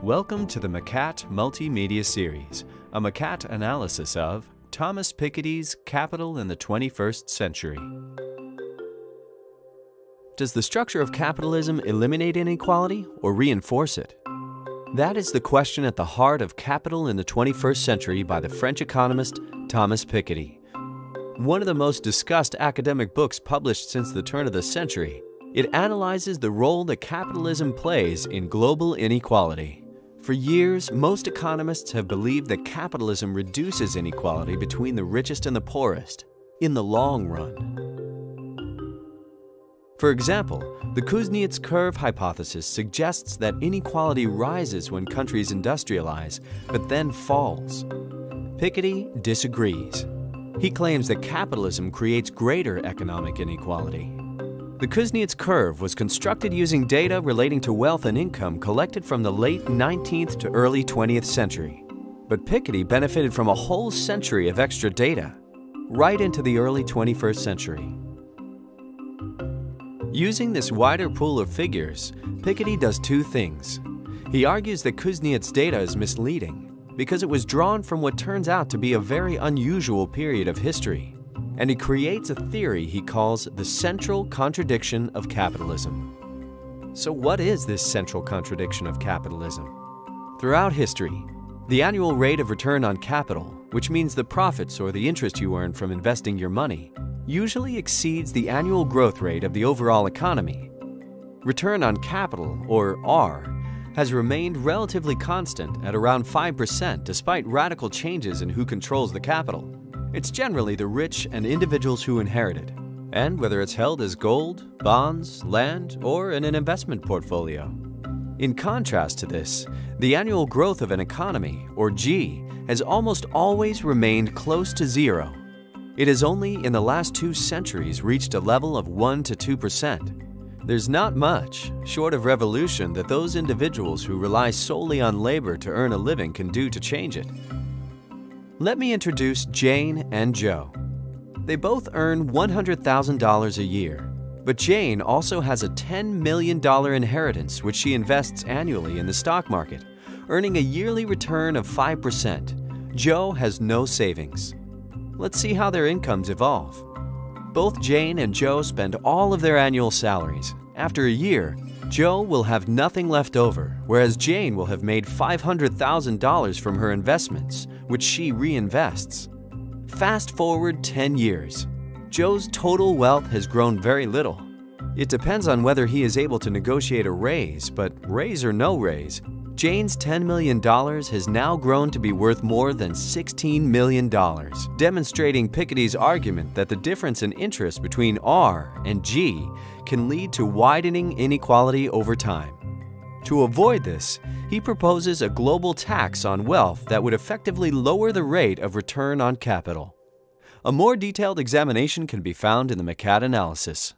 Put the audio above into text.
Welcome to the McCat Multimedia Series, a McCat analysis of Thomas Piketty's Capital in the 21st Century. Does the structure of capitalism eliminate inequality or reinforce it? That is the question at the heart of Capital in the 21st Century by the French economist Thomas Piketty. One of the most discussed academic books published since the turn of the century, it analyzes the role that capitalism plays in global inequality. For years, most economists have believed that capitalism reduces inequality between the richest and the poorest, in the long run. For example, the Kuznets curve hypothesis suggests that inequality rises when countries industrialize, but then falls. Piketty disagrees. He claims that capitalism creates greater economic inequality. The Kuznets curve was constructed using data relating to wealth and income collected from the late 19th to early 20th century. But Piketty benefited from a whole century of extra data, right into the early 21st century. Using this wider pool of figures, Piketty does two things. He argues that Kuznets' data is misleading because it was drawn from what turns out to be a very unusual period of history. And he creates a theory he calls the central contradiction of capitalism. So what is this central contradiction of capitalism? Throughout history, the annual rate of return on capital, which means the profits or the interest you earn from investing your money, usually exceeds the annual growth rate of the overall economy. Return on capital, or R, has remained relatively constant at around 5% despite radical changes in who controls the capital. It's generally the rich and individuals who inherit it, and whether it's held as gold, bonds, land, or in an investment portfolio. In contrast to this, the annual growth of an economy, or G, has almost always remained close to zero. It has only in the last 2 centuries reached a level of 1 to 2%. There's not much, short of revolution, that those individuals who rely solely on labor to earn a living can do to change it. Let me introduce Jane and Joe. They both earn $100,000 a year, but Jane also has a $10 million inheritance which she invests annually in the stock market, earning a yearly return of 5%. Joe has no savings. Let's see how their incomes evolve. Both Jane and Joe spend all of their annual salaries. After a year, Joe will have nothing left over, whereas Jane will have made $500,000 from her investments, which she reinvests. Fast forward 10 years. Joe's total wealth has grown very little. It depends on whether he is able to negotiate a raise, but raise or no raise, Jane's $10 million has now grown to be worth more than $16 million, demonstrating Piketty's argument that the difference in interest between R and G can lead to widening inequality over time. To avoid this, he proposes a global tax on wealth that would effectively lower the rate of return on capital. A more detailed examination can be found in the McCat analysis.